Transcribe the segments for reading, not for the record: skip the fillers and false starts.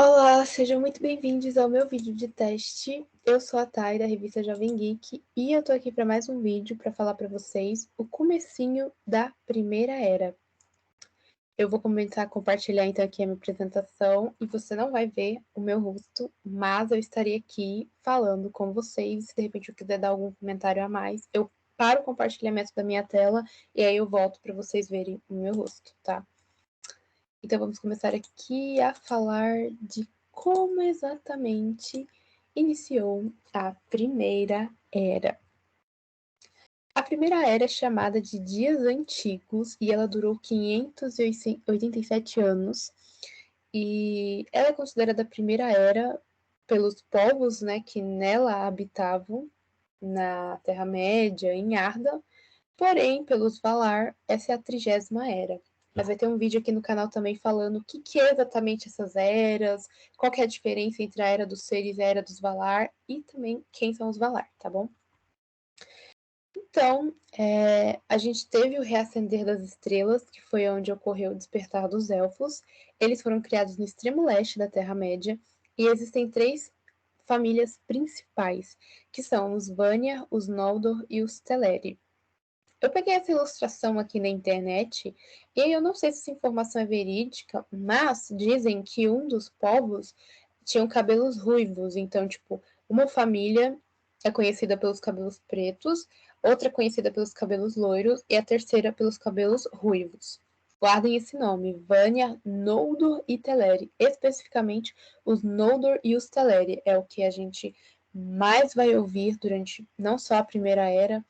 Olá, sejam muito bem-vindos ao meu vídeo de teste. Eu sou a Thay, da revista Jovem Geek, e eu tô aqui para mais um vídeo para falar para vocês o comecinho da Primeira Era. Eu vou começar a compartilhar então aqui a minha apresentação, e você não vai ver o meu rosto, mas eu estarei aqui falando com vocês. Se de repente eu quiser dar algum comentário a mais, eu paro o compartilhamento da minha tela, e aí eu volto para vocês verem o meu rosto, tá? Então vamos começar aqui a falar de como exatamente iniciou a Primeira Era. A Primeira Era é chamada de Dias Antigos e ela durou 587 anos. E ela é considerada a Primeira Era pelos povos, né, que nela habitavam, na Terra-média, em Arda. Porém, pelos Valar, essa é a 30ª Era. Mas vai ter um vídeo aqui no canal também falando o que é exatamente essas eras, qual que é a diferença entre a Era dos Seres e a Era dos Valar, e também quem são os Valar, tá bom? Então, a gente teve o Reacender das Estrelas, que foi onde ocorreu o despertar dos Elfos. Eles foram criados no extremo leste da Terra-média, e existem 3 famílias principais, que são os Vanyar, os Noldor e os Teleri. Eu peguei essa ilustração aqui na internet, e eu não sei se essa informação é verídica, mas dizem que um dos povos tinha cabelos ruivos. Então, tipo, uma família é conhecida pelos cabelos pretos, outra é conhecida pelos cabelos loiros, e a terceira pelos cabelos ruivos. Guardem esse nome, Vanya, Noldor e Teleri. Especificamente, os Noldor e os Teleri é o que a gente mais vai ouvir durante não só a Primeira Era,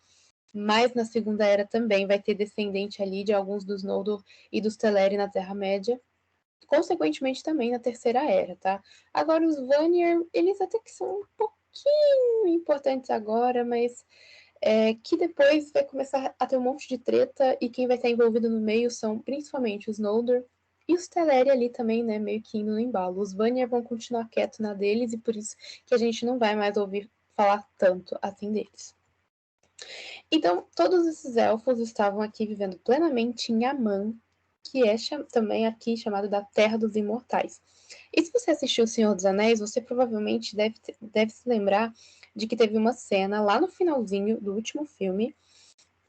mas na Segunda Era também vai ter descendente ali de alguns dos Noldor e dos Teleri na Terra-média, consequentemente também na Terceira Era, tá? Agora os Vanir, eles até que são um pouquinho importantes agora, mas que depois vai começar a ter um monte de treta, e quem vai estar envolvido no meio são principalmente os Noldor e os Teleri ali também, né, meio que indo no embalo. Os Vanir vão continuar quietos na deles, e por isso que a gente não vai mais ouvir falar tanto assim deles. Então, todos esses elfos estavam aqui vivendo plenamente em Aman, que é também aqui chamado da Terra dos Imortais. E se você assistiu O Senhor dos Anéis, você provavelmente deve se lembrar de que teve uma cena lá no finalzinho do último filme,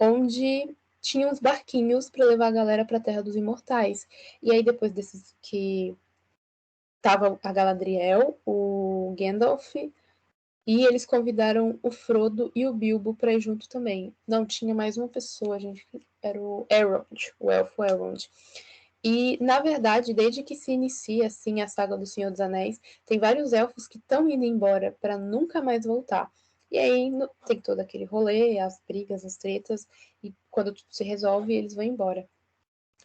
onde tinha uns barquinhos para levar a galera para a Terra dos Imortais. E aí, depois desses que tava a Galadriel, o Gandalf, e eles convidaram o Frodo e o Bilbo para ir junto também. Não, tinha mais uma pessoa, gente, era o Elrond, o elfo Elrond. E, na verdade, desde que se inicia assim a saga do Senhor dos Anéis, tem vários elfos que estão indo embora para nunca mais voltar. E aí tem todo aquele rolê, as brigas, as tretas, e quando tudo se resolve, eles vão embora.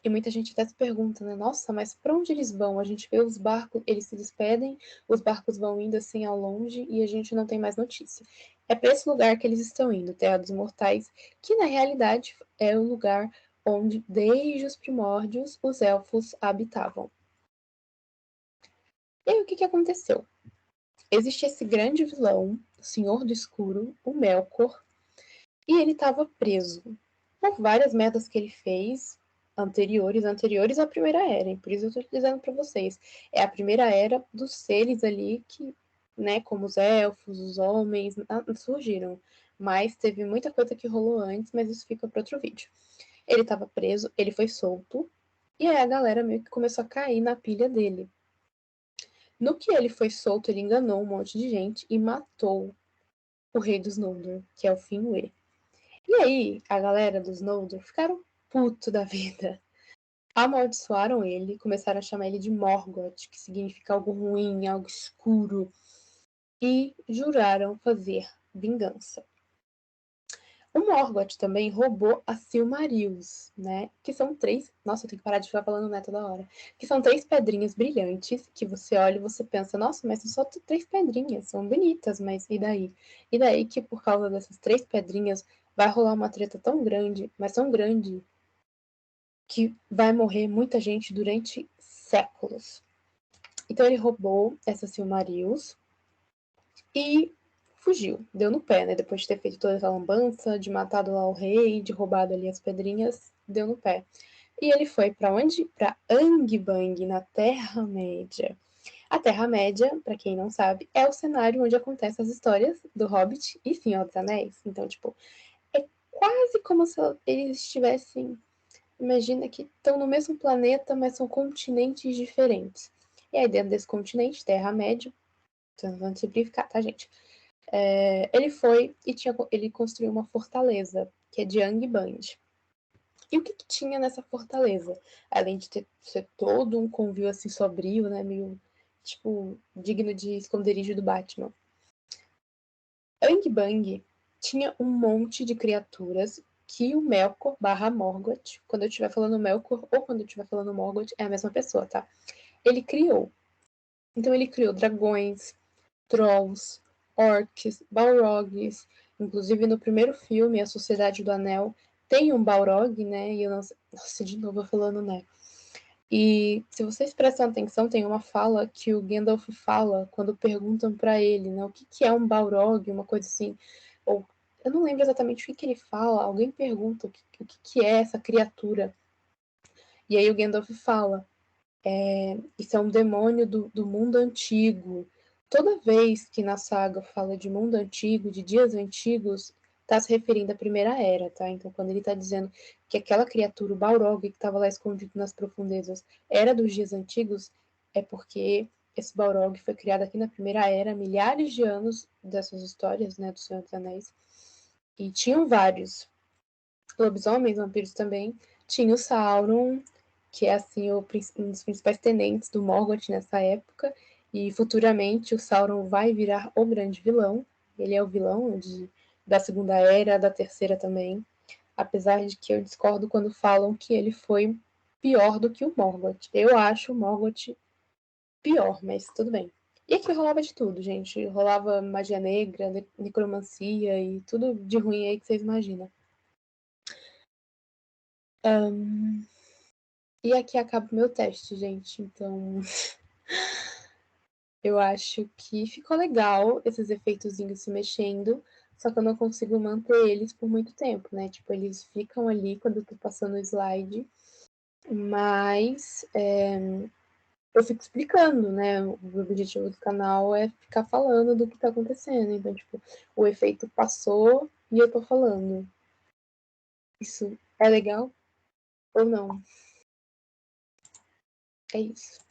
E muita gente até se pergunta, né? Nossa, mas para onde eles vão? A gente vê os barcos, eles se despedem, os barcos vão indo assim ao longe e a gente não tem mais notícia. É para esse lugar que eles estão indo, Terra dos Mortais, que na realidade é o lugar onde, desde os primórdios, os elfos habitavam. E aí, o que aconteceu? Existe esse grande vilão, o Senhor do Escuro, o Melkor, e ele estava preso por várias merdas que ele fez anteriores à Primeira Era. E por isso eu estou dizendo para vocês. É a Primeira Era dos seres ali que, né, como os elfos, os homens, surgiram. Mas teve muita coisa que rolou antes, mas isso fica para outro vídeo. Ele estava preso, ele foi solto, e aí a galera meio que começou a cair na pilha dele. No que ele foi solto, ele enganou um monte de gente e matou o rei dos Noldor, que é o Finwë. E aí, a galera dos Noldor ficaram puto da vida. Amaldiçoaram ele, começaram a chamar ele de Morgoth, que significa algo ruim, algo escuro, e juraram fazer vingança. O Morgoth também roubou a Silmarils, né? Que são 3. Nossa, eu tenho que parar de ficar falando né toda hora. Que são 3 pedrinhas brilhantes que você olha e você pensa, nossa, mas são só 3 pedrinhas, são bonitas, mas e daí? E daí que por causa dessas 3 pedrinhas vai rolar uma treta tão grande, mas tão grande, que vai morrer muita gente durante séculos. Então ele roubou essas Silmarils e fugiu, deu no pé, né? Depois de ter feito toda essa lambança, de matado lá o rei, de roubado ali as pedrinhas, deu no pé. E ele foi para onde? Para Angband, na Terra-média. A Terra-média, para quem não sabe, é o cenário onde acontecem as histórias do Hobbit e Senhor dos Anéis. Então, tipo, é quase como se eles estivessem... Imagina que estão no mesmo planeta, mas são continentes diferentes. E aí, dentro desse continente, Terra-média, vamos simplificar, tá, gente? Ele foi e ele construiu uma fortaleza, que é de Angband. E o que tinha nessa fortaleza? Além de ser todo um convívio assim sombrio, né, meio tipo digno de esconderijo do Batman. Angband tinha um monte de criaturas que o Melkor barra Morgoth, quando eu estiver falando Melkor ou quando eu estiver falando Morgoth, é a mesma pessoa, tá? Ele criou. Então ele criou dragões, trolls, orcs, balrogs. Inclusive no primeiro filme, A Sociedade do Anel, tem um balrog, né? E eu não sei... Nossa, de novo eu falando, né? E se vocês prestam atenção, tem uma fala que o Gandalf fala quando perguntam para ele, né? O que é um balrog, uma coisa assim. Ou eu não lembro exatamente o que ele fala. Alguém pergunta o que é essa criatura. E aí o Gandalf fala: isso é um demônio do mundo antigo. Toda vez que na saga fala de mundo antigo, de dias antigos, está se referindo à Primeira Era, tá? Então, quando ele está dizendo que aquela criatura, o Balrog, que estava lá escondido nas profundezas, era dos dias antigos, é porque esse Balrog foi criado aqui na Primeira Era, milhares de anos dessas histórias, né, do Senhor dos Anéis. E tinham vários lobisomens, vampiros também. Tinha o Sauron, que é assim um dos principais tenentes do Morgoth nessa época, e futuramente o Sauron vai virar o grande vilão. Ele é o vilão da Segunda Era, da Terceira também, apesar de que eu discordo quando falam que ele foi pior do que o Morgoth. Eu acho o Morgoth pior, mas tudo bem. E aqui rolava de tudo, gente. Rolava magia negra, necromancia e tudo de ruim aí que vocês imaginam. E aqui acaba o meu teste, gente. Então, eu acho que ficou legal esses efeitozinhos se mexendo, só que eu não consigo manter eles por muito tempo, né? Tipo, eles ficam ali quando eu tô passando o slide, mas eu fico explicando, né? O objetivo do canal é ficar falando do que tá acontecendo. Então, tipo, o efeito passou e eu tô falando. Isso é legal ou não? É isso.